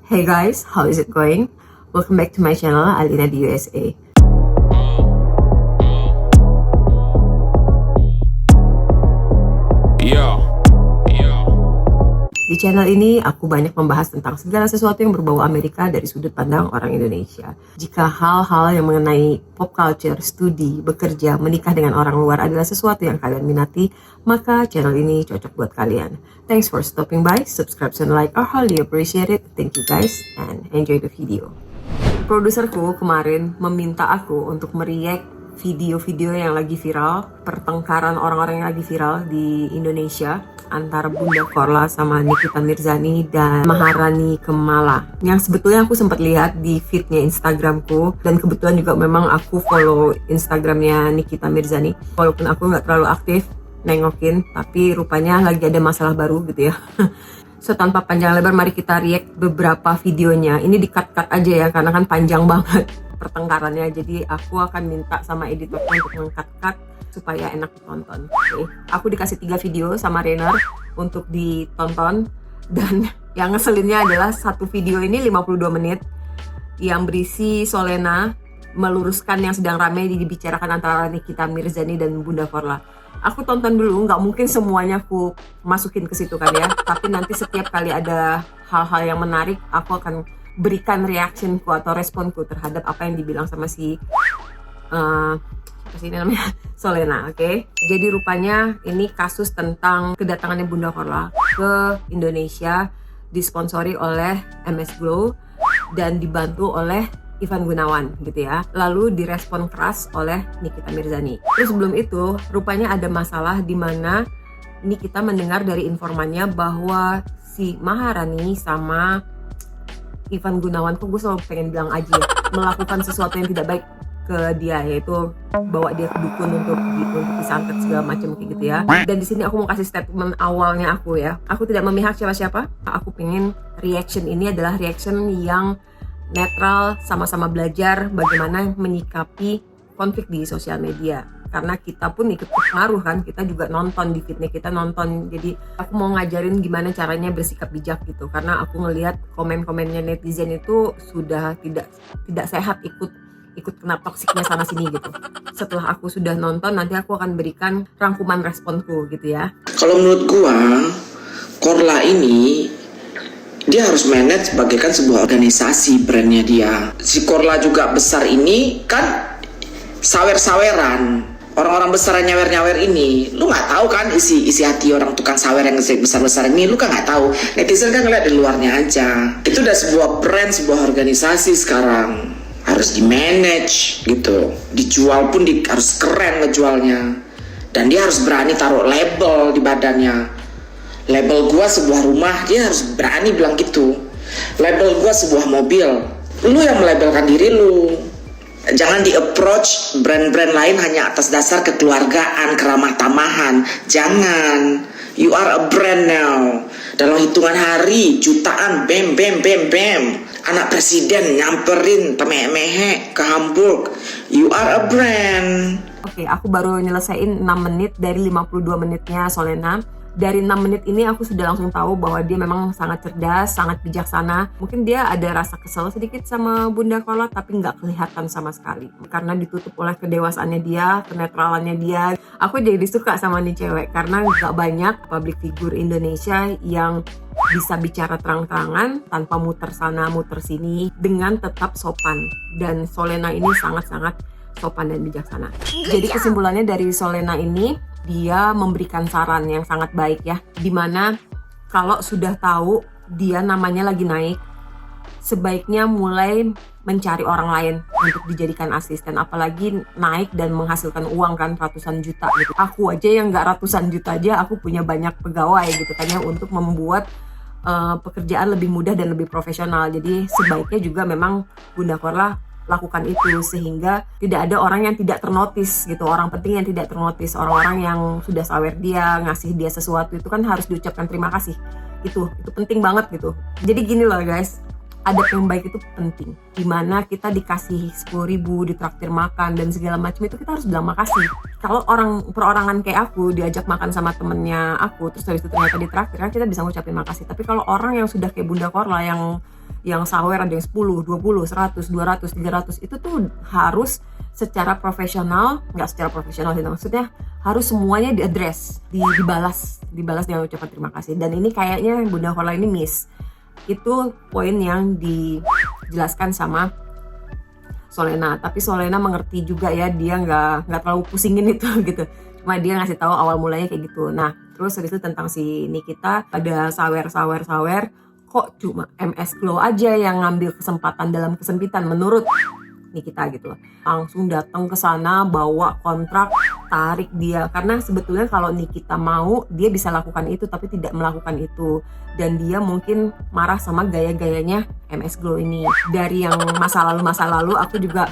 Hey guys, how is it going? Welcome back to my channel, Alina di USA. Di channel ini, aku banyak membahas tentang segala sesuatu yang berbau Amerika dari sudut pandang orang Indonesia. Jika hal-hal yang mengenai pop culture, studi, bekerja, menikah dengan orang luar adalah sesuatu yang kalian minati, maka channel ini cocok buat kalian. Thanks for stopping by, subscribe and like, I highly appreciate it. Thank you guys, and enjoy the video. Produserku kemarin meminta aku untuk mereact video-video yang lagi viral, pertengkaran orang-orang yang lagi viral di Indonesia antara Bunda Korla sama Nikita Mirzani dan Maharani Kemala, yang sebetulnya aku sempat lihat di feednya Instagramku, dan kebetulan juga memang aku follow Instagramnya Nikita Mirzani walaupun aku nggak terlalu aktif nengokin, tapi rupanya lagi ada masalah baru gitu ya. So tanpa panjang lebar, mari kita react beberapa videonya. Ini di-cut-cut aja ya, karena kan panjang banget pertengkarannya. Jadi aku akan minta sama editor untuk meng-cut-cut supaya enak ditonton. Oke. Aku dikasih 3 video sama Rainer untuk ditonton. Dan yang ngeselinnya adalah satu video ini 52 menit yang berisi Solena meluruskan yang sedang ramai dibicarakan antara Nikita Mirzani dan Bunda Korla. Aku tonton dulu, nggak mungkin semuanya aku masukin ke situ kan ya. Tapi nanti setiap kali ada hal-hal yang menarik, aku akan berikan reactionku atau responku terhadap apa yang dibilang sama si ini namanya Solena, oke? Jadi rupanya ini kasus tentang kedatangannya Bunda Korla ke Indonesia, disponsori oleh MS Glow dan dibantu oleh Ivan Gunawan gitu ya. Lalu direspon keras oleh Nikita Mirzani. Terus sebelum itu rupanya ada masalah di mana Nikita mendengar dari informannya bahwa si Maharani sama Ivan Gunawan, kok gue selalu pengen bilang Aji ya, melakukan sesuatu yang tidak baik ke dia, yaitu bawa dia ke dukun untuk disantet segala macam kayak gitu ya. Dan di sini aku mau kasih statement awalnya aku ya. Aku tidak memihak siapa-siapa. Aku pengen reaction ini adalah reaction yang netral, sama-sama belajar bagaimana menyikapi konflik di sosial media. Karena kita pun ikut pengaruh kan, kita juga nonton di feednya, kita nonton. Jadi aku mau ngajarin gimana caranya bersikap bijak gitu. Karena aku ngelihat komen-komennya netizen itu sudah tidak sehat, ikut kena toksiknya sana sini gitu. Setelah aku sudah nonton, nanti aku akan berikan rangkuman responku gitu ya. Kalau menurut gua, Korla ini dia harus manage bagaikan sebuah organisasi brandnya dia. Si Korla juga besar ini kan sawer-saweran. Orang-orang besar nyawer-nyawer ini, lu nggak tahu kan isi hati orang tukang sawer yang besar-besar ini, lu kan nggak tahu. Netizen kan ngeliat di luarnya aja. Itu udah sebuah brand, sebuah organisasi sekarang. Harus di-manage gitu, dijual pun harus keren ngejualnya, dan dia harus berani taruh label di badannya. Label gua sebuah rumah, dia harus berani bilang gitu. Label gua sebuah mobil, lu yang melabelkan diri lu. Jangan di-approach brand-brand lain hanya atas dasar kekeluargaan, keramah tamahan. Jangan. You are a brand now. Dalam hitungan hari, jutaan, bam. Anak presiden nyamperin temehe ke Hamburg. You are a brand. Oke, aku baru nyelesain 6 menit dari 52 menitnya Solena. Dari 6 menit ini aku sudah langsung tahu bahwa dia memang sangat cerdas, sangat bijaksana. Mungkin dia ada rasa kesel sedikit sama Bunda Korla, tapi nggak kelihatan sama sekali. Karena ditutup oleh kedewasaannya dia, kenetralannya dia. Aku jadi suka sama nih cewek, karena nggak banyak public figure Indonesia yang bisa bicara terang-terangan tanpa muter sana muter sini dengan tetap sopan. Dan Solena ini sangat-sangat sopan dan bijaksana. Jadi kesimpulannya dari Solena ini, dia memberikan saran yang sangat baik ya, dimana kalau sudah tahu dia namanya lagi naik, sebaiknya mulai mencari orang lain untuk dijadikan asisten, apalagi naik dan menghasilkan uang kan ratusan juta gitu. Aku aja yang nggak ratusan juta aja, aku punya banyak pegawai gitu kan ya, untuk membuat pekerjaan lebih mudah dan lebih profesional. Jadi sebaiknya juga memang Bunda Korla lakukan itu, sehingga tidak ada orang yang tidak ternotis gitu, orang penting yang tidak ternotis. Orang-orang yang sudah sawer dia, ngasih dia sesuatu itu kan harus diucapkan terima kasih. Itu penting banget gitu. Jadi gini loh guys, adab yang baik itu penting. Dimana kita dikasih 10.000, ditraktir makan dan segala macam itu kita harus bilang makasih. Kalau orang perorangan kayak aku diajak makan sama temennya aku, terus habis itu ternyata ditraktir, kan kita bisa ngucapin makasih. Tapi kalau orang yang sudah kayak Bunda Korla yang sawer ada yang 10, 20, 100, 200, 300 itu tuh harus secara profesional, nggak secara profesional sih, maksudnya harus semuanya diadres, dibalas dengan ucapan terima kasih. Dan ini kayaknya Bunda Korla ini miss. Itu poin yang dijelaskan sama Solena, tapi Solena mengerti juga ya, dia nggak terlalu pusingin itu gitu, cuma dia ngasih tahu awal mulanya kayak gitu. Nah terus habis itu tentang si Nikita, ada sawer kok cuma MS Glow aja yang ngambil kesempatan dalam kesempitan menurut Nikita gitu loh. Langsung datang ke sana, bawa kontrak, tarik dia. Karena sebetulnya kalau Nikita mau, dia bisa lakukan itu tapi tidak melakukan itu. Dan dia mungkin marah sama gaya-gayanya MS Glow ini. Dari yang masa lalu aku juga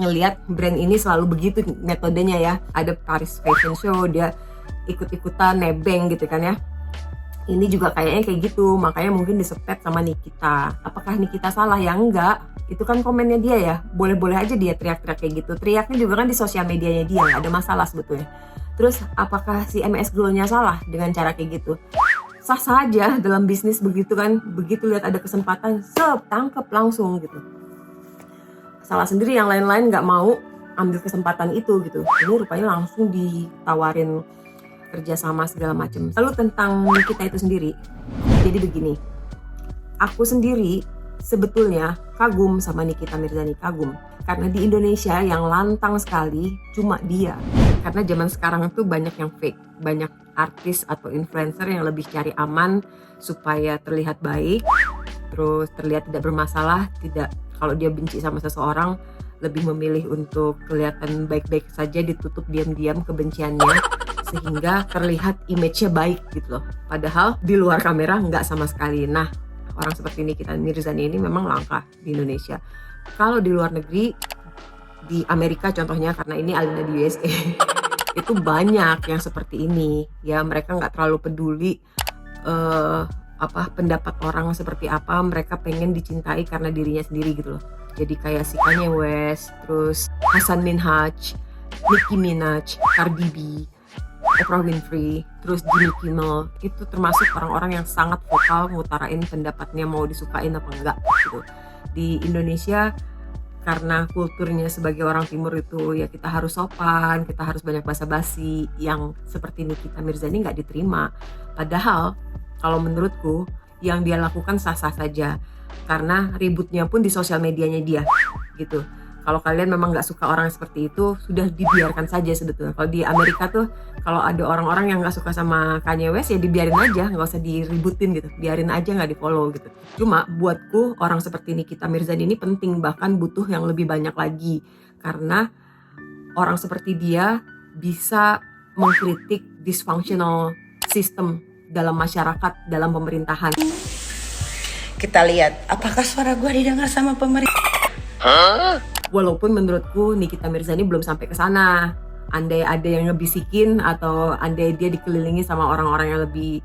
ngelihat brand ini selalu begitu metodenya ya. Ada Paris Fashion Show, dia ikut-ikutan nebeng gitu kan ya. Ini juga kayaknya kayak gitu, makanya mungkin disepet sama Nikita. Apakah Nikita salah? Ya enggak, itu kan komennya dia ya. Boleh-boleh aja dia teriak-teriak kayak gitu. Teriaknya juga kan di sosial medianya dia, nggak ada masalah sebetulnya. Terus apakah si MS Glow-nya salah dengan cara kayak gitu? Sah saja dalam bisnis begitu kan, begitu lihat ada kesempatan, tangkep langsung gitu. Salah sendiri yang lain-lain nggak mau ambil kesempatan itu gitu. Ini rupanya langsung ditawarin kerjasama segala macam. Lalu tentang Nikita itu sendiri, jadi begini, aku sendiri sebetulnya kagum sama Nikita Mirzani, kagum karena di Indonesia yang lantang sekali cuma dia. Karena zaman sekarang tuh banyak yang fake, banyak artis atau influencer yang lebih cari aman supaya terlihat baik, terus terlihat tidak bermasalah, tidak, kalau dia benci sama seseorang lebih memilih untuk kelihatan baik-baik saja, ditutup diam-diam kebenciannya sehingga terlihat image-nya baik gitu loh. Padahal di luar kamera nggak sama sekali. Nah, orang seperti Nikita Mirzani ini memang langka di Indonesia. Kalau di luar negeri, di Amerika contohnya, karena ini Alina di USA, itu banyak yang seperti ini. Ya, mereka nggak terlalu peduli pendapat orang seperti apa. Mereka pengen dicintai karena dirinya sendiri gitu loh. Jadi kayak si Kanye West, terus Hasan Minhaj, Nicki Minaj, Cardi B, Oprah Winfrey, terus Jimmy Kimmel, itu termasuk orang-orang yang sangat vokal ngutarain pendapatnya mau disukain apa enggak gitu. Di Indonesia karena kulturnya sebagai orang timur itu ya kita harus sopan, kita harus banyak basa-basi, yang seperti Nikita Mirzani nggak diterima. Padahal kalau menurutku yang dia lakukan sah-sah saja, karena ributnya pun di sosial medianya dia gitu. Kalau kalian memang nggak suka orang seperti itu, sudah dibiarkan saja sebetulnya. Kalau di Amerika tuh, kalau ada orang-orang yang nggak suka sama Kanye West, ya dibiarin aja, nggak usah diributin gitu. Biarin aja, nggak di-follow gitu. Cuma buatku, orang seperti Nikita Mirzani ini penting, bahkan butuh yang lebih banyak lagi. Karena orang seperti dia bisa mengkritik dysfunctional system dalam masyarakat, dalam pemerintahan. Kita lihat, apakah suara gue didengar sama pemerintah? Walaupun menurutku Nikita Mirzani belum sampai ke sana. Andai ada yang ngebisikin atau andai dia dikelilingi sama orang-orang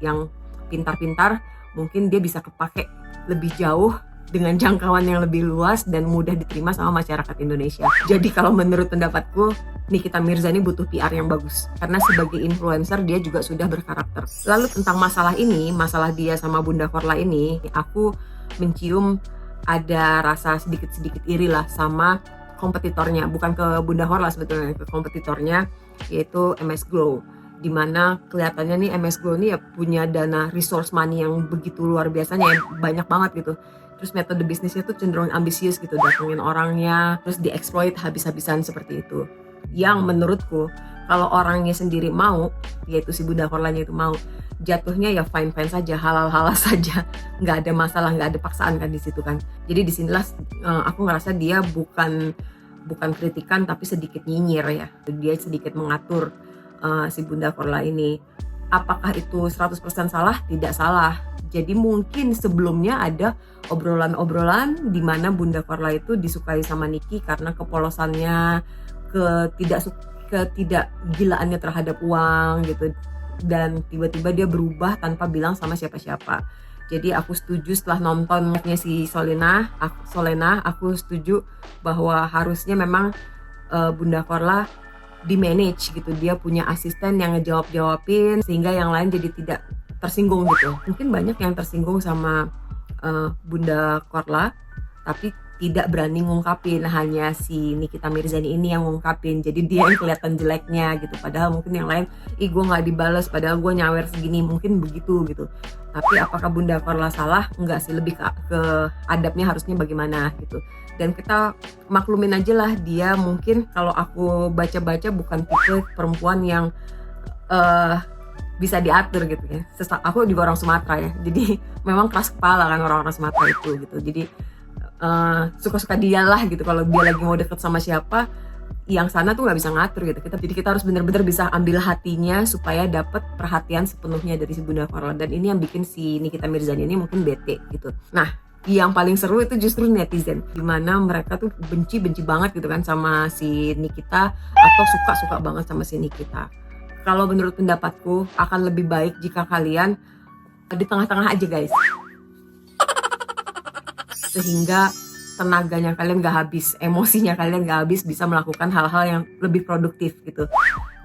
yang pintar-pintar, mungkin dia bisa kepake lebih jauh dengan jangkauan yang lebih luas dan mudah diterima sama masyarakat Indonesia. Jadi kalau menurut pendapatku, Nikita Mirzani butuh PR yang bagus. Karena sebagai influencer dia juga sudah berkarakter. Lalu tentang masalah ini, masalah dia sama Bunda Korla ini, aku mencium ada rasa sedikit-sedikit iri lah sama kompetitornya, bukan ke Bunda Korla sebetulnya, ke kompetitornya yaitu MS Glow, dimana kelihatannya nih MS Glow ini ya punya dana resource money yang begitu luar biasanya, yang banyak banget gitu. Terus metode bisnisnya tuh cenderung ambisius gitu, datengin orangnya terus dieksploit habis-habisan seperti itu. Yang menurutku kalau orangnya sendiri mau, yaitu si Bunda Korlanya itu mau, jatuhnya ya fine-fine saja, halal-halal saja, nggak ada masalah, nggak ada paksaan kan di situ kan. Jadi disinilah aku ngerasa dia bukan kritikan tapi sedikit nyinyir ya. Dia sedikit mengatur si Bunda Korla ini. Apakah itu 100% salah? Tidak salah. Jadi mungkin sebelumnya ada obrolan-obrolan di mana Bunda Korla itu disukai sama Niki karena kepolosannya, ketidakgilaannya terhadap uang gitu. Dan tiba-tiba dia berubah tanpa bilang sama siapa-siapa. Jadi aku setuju setelah nonton live-nya si Solena, aku setuju bahwa harusnya memang Bunda Korla di manage gitu. Dia punya asisten yang ngejawab-jawabin sehingga yang lain jadi tidak tersinggung gitu. Mungkin banyak yang tersinggung sama Bunda Korla tapi tidak berani ngungkapin, hanya si Nikita Mirzani ini yang ngungkapin, jadi dia yang kelihatan jeleknya gitu, padahal mungkin yang lain, ih gue nggak dibales padahal gue nyawer segini, mungkin begitu gitu. Tapi apakah Bunda Korla salah? Enggak sih, lebih ke adabnya harusnya bagaimana gitu. Dan kita maklumin aja lah, dia mungkin kalau aku baca-baca bukan tipe perempuan yang bisa diatur gitu ya. Aku juga orang Sumatera ya, jadi memang keras kepala kan orang-orang Sumatera itu gitu. Jadi suka-suka dia lah gitu. Kalau dia lagi mau deket sama siapa, yang sana tuh nggak bisa ngatur gitu. Jadi kita harus bener-bener bisa ambil hatinya supaya dapat perhatian sepenuhnya dari si Bunda Korla. Dan ini yang bikin si Nikita Mirzani ini mungkin bete gitu. Nah, yang paling seru itu justru netizen, dimana mereka tuh benci banget gitu kan sama si Nikita, atau suka banget sama si Nikita. Kalau menurut pendapatku akan lebih baik jika kalian di tengah-tengah aja guys, sehingga tenaganya kalian gak habis, emosinya kalian gak habis, bisa melakukan hal-hal yang lebih produktif gitu.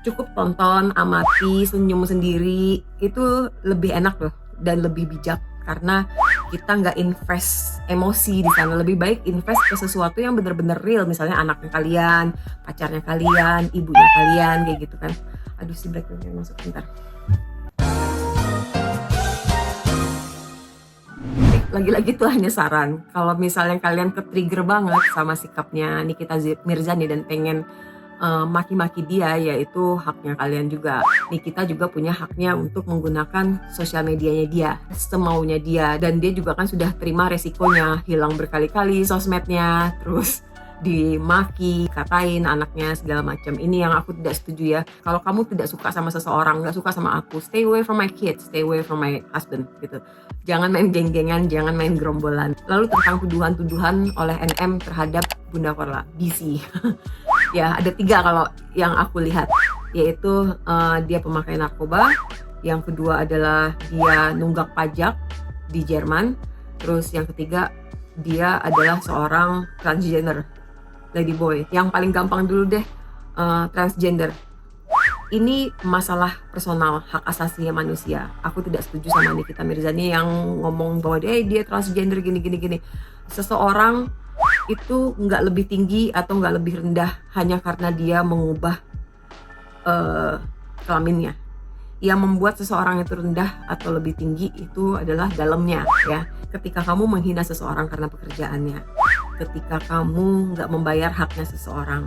Cukup tonton, amati, senyum sendiri, itu lebih enak loh dan lebih bijak, karena kita nggak invest emosi di sana. Lebih baik invest ke sesuatu yang bener-bener real, misalnya anaknya kalian, pacarnya kalian, ibunya kalian, kayak gitu kan. Aduh, si Blackpink masuk bentar. Lagi-lagi itu hanya saran. Kalau misalnya kalian ke-trigger banget sama sikapnya Nikita Mirzani dan pengen maki-maki dia, yaitu haknya kalian juga. Nikita juga punya haknya untuk menggunakan sosial medianya dia semaunya dia, dan dia juga kan sudah terima resikonya, hilang berkali-kali sosmednya, terus dimaki, katain anaknya segala macam. Ini yang aku tidak setuju ya. Kalau kamu tidak suka sama seseorang, nggak suka sama aku, stay away from my kids, stay away from my husband gitu. Jangan main geng-gengan, jangan main gerombolan. Lalu tentang tuduhan-tuduhan oleh NM terhadap Bunda Korla, BC. Ya, ada 3 kalau yang aku lihat, yaitu dia pemakai narkoba, yang kedua adalah dia nunggak pajak di Jerman, terus yang ketiga dia adalah seorang transgender, ladyboy. Yang paling gampang dulu deh, transgender. Ini masalah personal, hak asasi manusia. Aku tidak setuju sama Nikita Mirzani yang ngomong bahwa dia transgender gini. Seseorang itu nggak lebih tinggi atau nggak lebih rendah hanya karena dia mengubah kelaminnya. Yang membuat seseorang itu rendah atau lebih tinggi itu adalah dalamnya ya. Ketika kamu menghina seseorang karena pekerjaannya, ketika kamu nggak membayar haknya seseorang,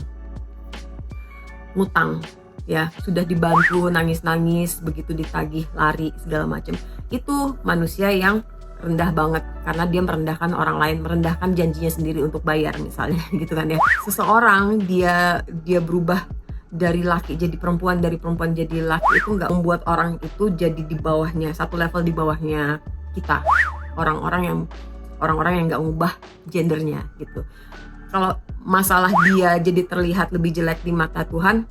ngutang ya, sudah dibantu nangis-nangis, begitu ditagih lari segala macam, itu manusia yang rendah banget karena dia merendahkan orang lain, merendahkan janjinya sendiri untuk bayar misalnya gitu kan ya. Seseorang dia berubah dari laki jadi perempuan, dari perempuan jadi laki, itu nggak membuat orang itu jadi di bawahnya, satu level di bawahnya kita, orang-orang yang nggak ngubah gendernya gitu. Kalau masalah dia jadi terlihat lebih jelek di mata Tuhan,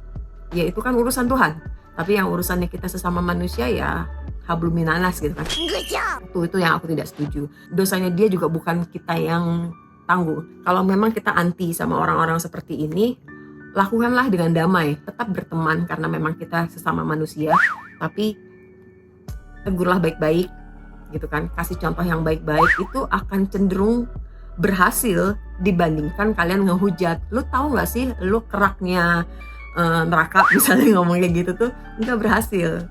ya itu kan urusan Tuhan. Tapi yang urusannya kita sesama manusia ya hablum minanas gitu kan. Itu yang aku tidak setuju. Dosanya dia juga bukan kita yang tanggung. Kalau memang kita anti sama orang-orang seperti ini, lakukanlah dengan damai, tetap berteman karena memang kita sesama manusia, tapi tegurlah baik-baik gitu kan, kasih contoh yang baik-baik, itu akan cenderung berhasil dibandingkan kalian ngehujat. Lu tahu gak sih, lu keraknya neraka misalnya ngomong kayak gitu tuh nggak berhasil.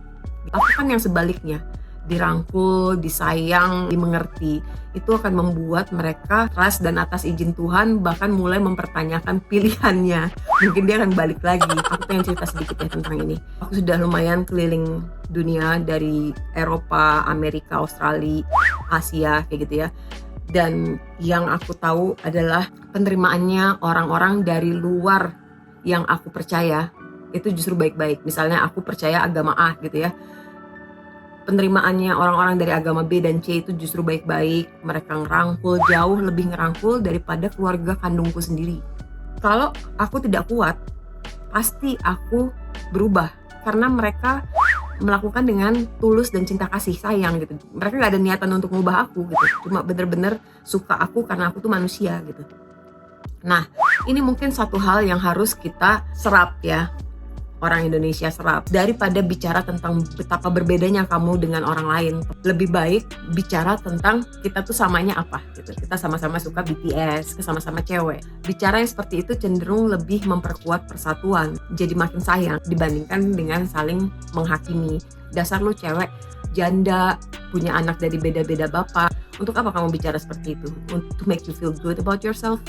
Lakukan yang sebaliknya, dirangkul, disayang, dimengerti, itu akan membuat mereka trust dan atas izin Tuhan bahkan mulai mempertanyakan pilihannya. Mungkin dia akan balik lagi. Aku pengen cerita sedikit ya tentang ini. Aku sudah lumayan keliling dunia, dari Eropa, Amerika, Australia, Asia kayak gitu ya. Dan yang aku tahu adalah penerimaannya orang-orang dari luar yang aku percaya itu justru baik-baik. Misalnya aku percaya agama A gitu ya, penerimaannya orang-orang dari agama B dan C itu justru baik-baik. Mereka ngerangkul, jauh lebih ngerangkul daripada keluarga kandungku sendiri. Kalau aku tidak kuat, pasti aku berubah, karena mereka melakukan dengan tulus dan cinta kasih sayang gitu. Mereka nggak ada niatan untuk ngubah aku gitu, cuma bener-bener suka aku karena aku tuh manusia gitu. Nah, ini mungkin satu hal yang harus kita serap ya, orang Indonesia serap. Daripada bicara tentang betapa berbedanya kamu dengan orang lain, lebih baik bicara tentang kita tuh samanya apa gitu. Kita sama-sama suka BTS, kita sama-sama cewek. Bicara yang seperti itu cenderung lebih memperkuat persatuan, jadi makin sayang dibandingkan dengan saling menghakimi. Dasar lu cewek, janda, punya anak dari beda-beda bapak. Untuk apa kamu bicara seperti itu? To make you feel good about yourself?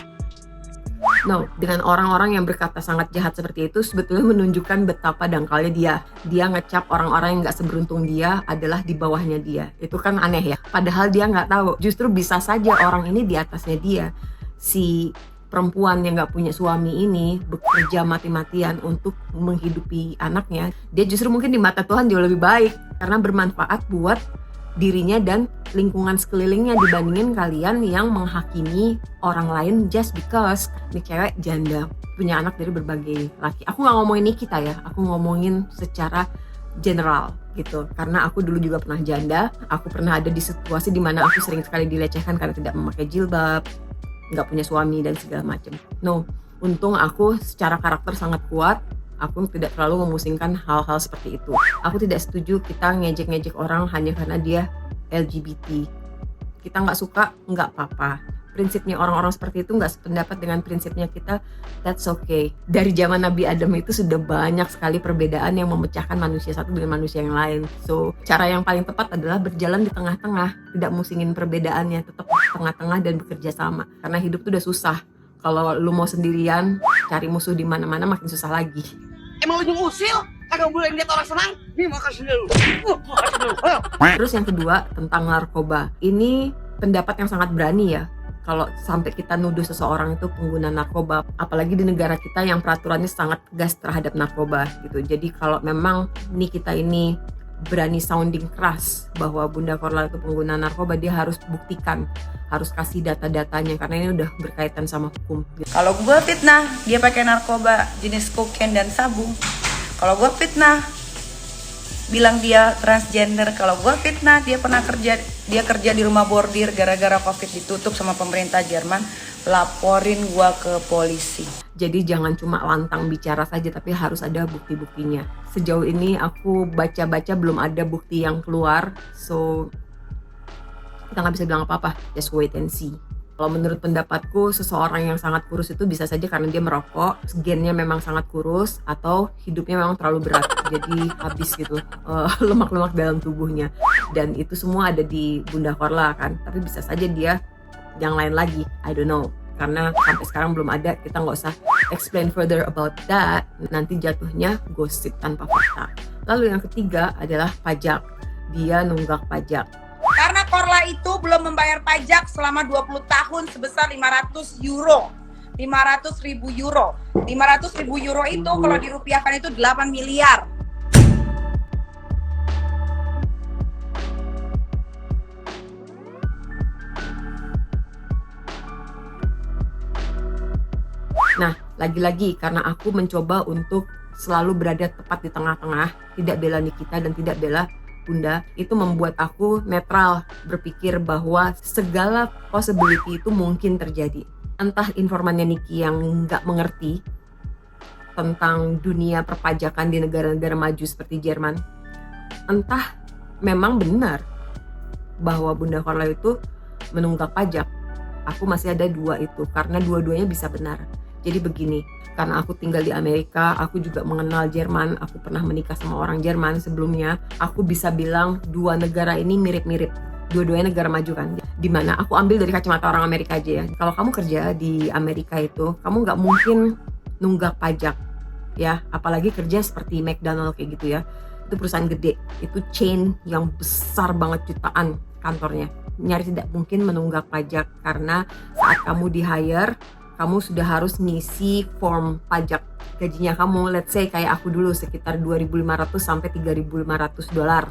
No, dengan orang-orang yang berkata sangat jahat seperti itu sebetulnya menunjukkan betapa dangkalnya dia. Dia ngecap orang-orang yang gak seberuntung dia adalah di bawahnya dia. Itu kan aneh ya. Padahal dia gak tahu. Justru bisa saja orang ini di atasnya dia. Si perempuan yang gak punya suami ini bekerja mati-matian untuk menghidupi anaknya. Dia justru mungkin di mata Tuhan jauh lebih baik. Karena bermanfaat buat dirinya dan lingkungan sekelilingnya dibandingin kalian yang menghakimi orang lain just because nih cewek janda punya anak dari berbagai laki. Aku nggak ngomongin Nikita ya, aku ngomongin secara general gitu. Karena aku dulu juga pernah janda, aku pernah ada di situasi dimana aku sering sekali dilecehkan karena tidak memakai jilbab, nggak punya suami dan segala macam. No, untung aku secara karakter sangat kuat. Aku tidak terlalu memusingkan hal-hal seperti itu. Aku tidak setuju kita ngejek-ngejek orang hanya karena dia LGBT. Kita nggak suka, nggak apa-apa. Prinsipnya orang-orang seperti itu nggak sependapat dengan prinsipnya kita, that's okay. Dari zaman Nabi Adam itu sudah banyak sekali perbedaan yang memecahkan manusia satu dengan manusia yang lain. So, cara yang paling tepat adalah berjalan di tengah-tengah, tidak musingin perbedaannya, tetap di tengah-tengah dan bekerja sama. Karena hidup itu udah susah. Kalau lu mau sendirian, cari musuh di mana-mana makin susah lagi. Emang lu usil? Kagak boleh lihat orang senang? Nih makasih dulu. Terus yang kedua tentang narkoba. Ini pendapat yang sangat berani ya. Kalau sampai kita nuduh seseorang itu pengguna narkoba, apalagi di negara kita yang peraturannya sangat tegas terhadap narkoba gitu. Jadi kalau memang kita ini berani sounding keras bahwa Bunda Korla itu pengguna narkoba, dia harus buktikan, harus kasih data-datanya karena ini udah berkaitan sama hukum. Kalau gue fitnah dia pakai narkoba jenis kokain dan sabu. Kalau gue fitnah bilang dia transgender. Kalau gue fitnah dia kerja di rumah bordir gara-gara COVID ditutup sama pemerintah Jerman, laporin gue ke polisi. Jadi jangan cuma lantang bicara saja, tapi harus ada bukti-buktinya. Sejauh ini aku baca-baca belum ada bukti yang keluar, so kita nggak bisa bilang apa-apa, just wait and see. Kalau menurut pendapatku, seseorang yang sangat kurus itu bisa saja karena dia merokok, gennya memang sangat kurus, atau hidupnya memang terlalu berat, jadi habis gitu lemak-lemak dalam tubuhnya. Dan itu semua ada di Bunda Korla kan, tapi bisa saja dia yang lain lagi, I don't know. Karena sampai sekarang belum ada, kita nggak usah explain further about that, nanti jatuhnya gosip tanpa fakta. Lalu yang ketiga adalah pajak. Dia nunggak pajak. Karena Korla itu belum membayar pajak selama 20 tahun sebesar 500 euro. 500.000 euro. 500.000 euro itu kalau dirupiahkan itu 8 miliar. Nah, lagi-lagi karena aku mencoba untuk selalu berada tepat di tengah-tengah, tidak bela Nikita dan tidak bela Bunda, itu membuat aku netral, berpikir bahwa segala possibility itu mungkin terjadi. Entah informannya Niki yang nggak mengerti tentang dunia perpajakan di negara-negara maju seperti Jerman, entah memang benar bahwa Bunda Korla itu menunggak pajak. Aku masih ada dua itu, karena dua-duanya bisa benar. Jadi begini, karena aku tinggal di Amerika, aku juga mengenal Jerman, aku pernah menikah sama orang Jerman sebelumnya, aku bisa bilang dua negara ini mirip-mirip. Dua-duanya negara maju kan, dimana aku ambil dari kacamata orang Amerika aja ya. Kalau kamu kerja di Amerika itu, kamu nggak mungkin nunggak pajak ya, apalagi kerja seperti McDonald kayak gitu ya. Itu perusahaan gede, itu chain yang besar banget, jutaan kantornya. Nyaris tidak mungkin menunggak pajak karena saat kamu di hire, kamu sudah harus ngisi form pajak gajinya kamu. Let's say kayak aku dulu sekitar 2.500 sampai 3.500 dolar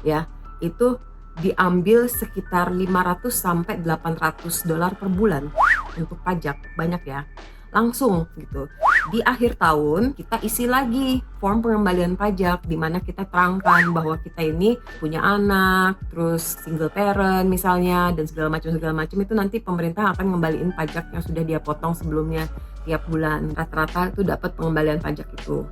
ya. Itu diambil sekitar 500 sampai 800 dolar per bulan untuk pajak, banyak ya. langsung gitu. Di akhir tahun kita isi lagi form pengembalian pajak di mana kita terangkan bahwa kita ini punya anak, terus single parent misalnya, dan segala macam itu nanti pemerintah akan ngembaliin pajak yang sudah dia potong sebelumnya tiap bulan. Rata-rata itu dapat pengembalian pajak itu.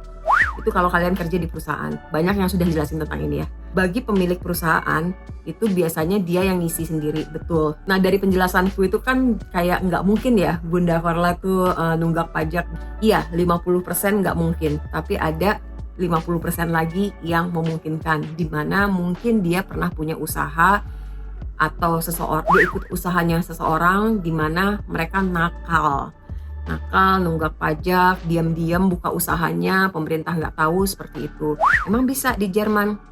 Itu kalau kalian kerja di perusahaan. Banyak yang sudah jelasin tentang ini ya. Bagi pemilik perusahaan, itu biasanya dia yang ngisi sendiri, betul. Nah, dari penjelasanku itu kan kayak nggak mungkin ya Bunda Korla tuh nunggak pajak. Iya, 50% nggak mungkin. Tapi ada 50% lagi yang memungkinkan. Dimana mungkin dia pernah punya usaha atau dia ikut usahanya seseorang dimana mereka nakal, nunggak pajak, diam-diam buka usahanya, pemerintah nggak tahu, seperti itu. Emang bisa di Jerman?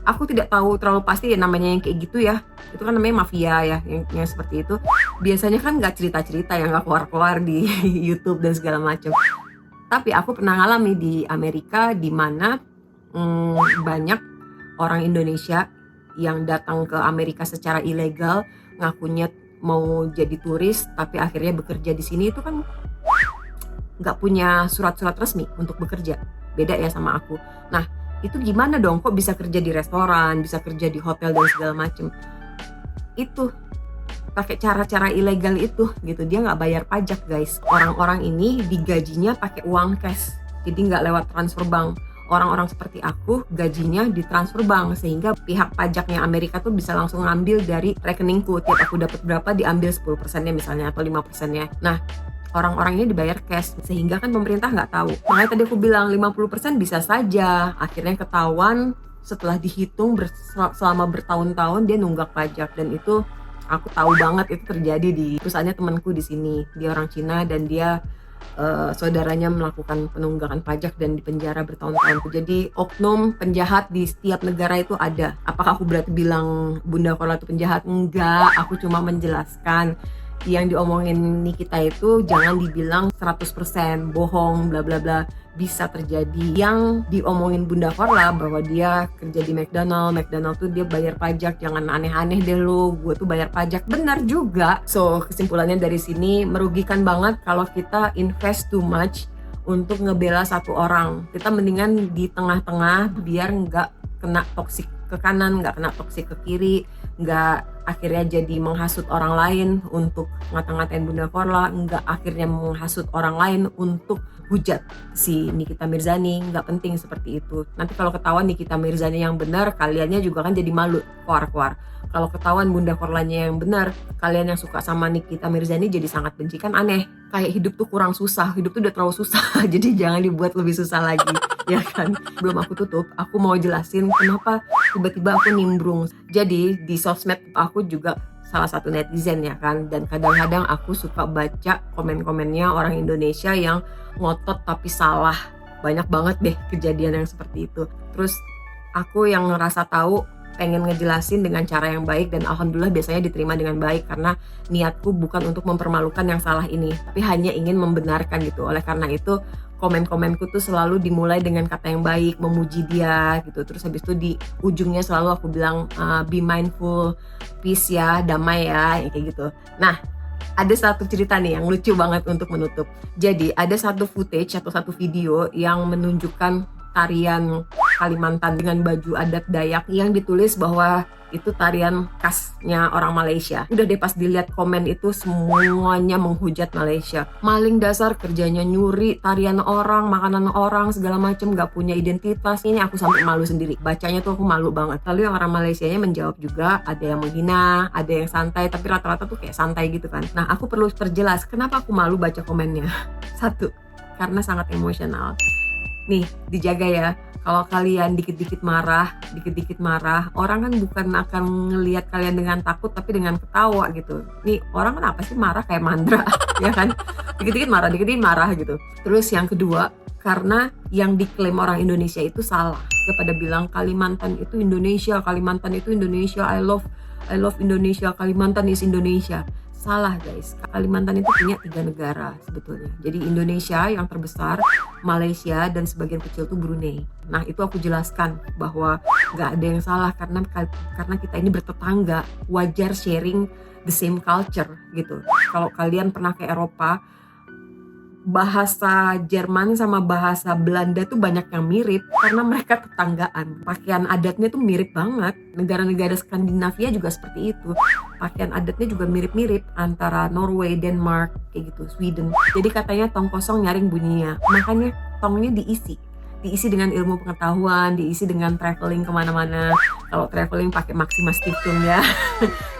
Aku tidak tahu terlalu pasti ya namanya yang kayak gitu ya. Itu kan namanya mafia ya, yang seperti itu. Biasanya kan nggak cerita-cerita yang nggak keluar-keluar di YouTube dan segala macam. Tapi aku pernah ngalami di Amerika di mana banyak orang Indonesia yang datang ke Amerika secara ilegal, ngakunya mau jadi turis tapi akhirnya bekerja di sini, itu kan nggak punya surat-surat resmi untuk bekerja. Beda ya sama aku. Nah, itu gimana dong, kok bisa kerja di restoran, bisa kerja di hotel dan segala macem? Itu pakai cara-cara ilegal itu gitu. Dia nggak bayar pajak, guys. Orang-orang ini digajinya pakai uang cash, jadi nggak lewat transfer bank. Orang-orang seperti aku gajinya ditransfer bank, sehingga pihak pajaknya Amerika tuh bisa langsung ngambil dari rekeningku. Tiap aku dapat berapa diambil 10%-nya misalnya atau 5%-nya. Nah, orang-orang ini dibayar cash, sehingga kan pemerintah nggak tahu. Makanya tadi aku bilang 50% bisa saja akhirnya ketahuan setelah dihitung selama bertahun-tahun dia nunggak pajak. Dan itu aku tahu banget itu terjadi di perusahaannya temanku di sini. Dia orang Cina dan dia saudaranya melakukan penunggakan pajak dan dipenjara bertahun-tahun. Jadi oknum penjahat di setiap negara itu ada. Apakah aku berarti bilang Bunda Korla itu penjahat? Enggak, aku cuma menjelaskan yang diomongin Nikita itu jangan dibilang 100% bohong bla bla bla. Bisa terjadi. Yang diomongin Bunda Korla bahwa dia kerja di McDonald tuh dia bayar pajak, jangan aneh-aneh deh lo, gue tuh bayar pajak. Benar juga. So kesimpulannya dari sini merugikan banget kalau kita invest too much untuk ngebela satu orang. Kita mendingan di tengah-tengah biar nggak kena toksik ke kanan, nggak kena toksik ke kiri, nggak akhirnya jadi menghasut orang lain untuk ngata-ngatain Bunda Korla, nggak akhirnya menghasut orang lain untuk hujat si Nikita Mirzani. Nggak penting seperti itu. Nanti kalau ketahuan Nikita Mirzani yang benar, kaliannya juga kan jadi malu keluar-keluar. Kalau ketahuan Bunda Korlanya yang benar, kalian yang suka sama Nikita Mirzani jadi sangat benci, kan aneh. Kayak hidup tuh kurang susah, hidup tuh udah terlalu susah, jadi jangan dibuat lebih susah lagi, ya kan? Belum aku tutup, aku mau jelasin kenapa tiba-tiba aku nimbrung. Jadi di sosmed aku juga salah satu netizen ya kan, dan kadang-kadang aku suka baca komen-komennya orang Indonesia yang ngotot tapi salah. Banyak banget deh kejadian yang seperti itu. Terus aku yang ngerasa tahu pengen ngejelasin dengan cara yang baik, dan alhamdulillah biasanya diterima dengan baik karena niatku bukan untuk mempermalukan yang salah ini, tapi hanya ingin membenarkan gitu. Oleh karena itu komen-komenku tuh selalu dimulai dengan kata yang baik, memuji dia gitu. Terus habis itu di ujungnya selalu aku bilang be mindful, peace ya, damai ya, kayak gitu. Nah, ada satu cerita nih yang lucu banget untuk menutup. Jadi ada satu footage atau satu video yang menunjukkan tarian Kalimantan dengan baju adat Dayak yang ditulis bahwa itu tarian khasnya orang Malaysia. Udah deh pas dilihat komen itu semuanya menghujat Malaysia. Maling dasar, kerjanya nyuri tarian orang, makanan orang, segala macem, gak punya identitas. Ini aku sampai malu sendiri. Bacanya tuh aku malu banget. Lalu yang orang Malaysianya menjawab juga, ada yang menghina, ada yang santai, tapi rata-rata tuh kayak santai gitu kan. Nah, aku perlu perjelas kenapa aku malu baca komennya. Satu, karena sangat emosional. Nih, dijaga ya. Kalau kalian dikit-dikit marah, orang kan bukan akan ngelihat kalian dengan takut, tapi dengan ketawa gitu. Nih, orang kan apa sih marah kayak mantra, ya kan? Dikit-dikit marah gitu. Terus yang kedua, karena yang diklaim orang Indonesia itu salah. Dia pada bilang Kalimantan itu Indonesia, I love Indonesia, Kalimantan is Indonesia. Salah guys, Kalimantan itu punya 3 negara sebetulnya. Jadi Indonesia yang terbesar, Malaysia, dan sebagian kecil tuh Brunei. Nah, itu aku jelaskan bahwa gak ada yang salah karena kita ini bertetangga, wajar sharing the same culture gitu. Kalau kalian pernah ke Eropa, bahasa Jerman sama bahasa Belanda tuh banyak yang mirip karena mereka tetanggaan. Pakaian adatnya tuh mirip banget. Negara-negara Skandinavia juga seperti itu. Pakaian adatnya juga mirip-mirip antara Norway, Denmark, kayak gitu, Sweden. Jadi katanya tong kosong nyaring bunyinya. Makanya tongnya diisi dengan ilmu pengetahuan, diisi dengan traveling kemana-mana. Kalau traveling pakai Maximas Stiftung ya,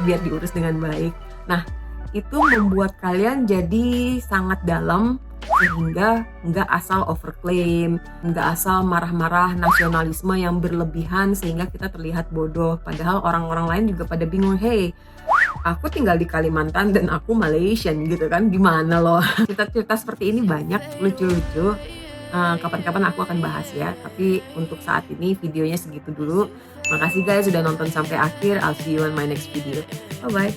biar diurus dengan baik. Nah, itu membuat kalian jadi sangat dalam, sehingga nggak asal overclaim, nggak asal marah-marah nasionalisme yang berlebihan sehingga kita terlihat bodoh. Padahal orang-orang lain juga pada bingung, hey, aku tinggal di Kalimantan dan aku Malaysian gitu kan, gimana loh. Cerita-cerita seperti ini banyak, lucu-lucu. Kapan-kapan aku akan bahas ya, tapi untuk saat ini videonya segitu dulu. Makasih guys sudah nonton sampai akhir. I'll see you on my next video. Bye bye.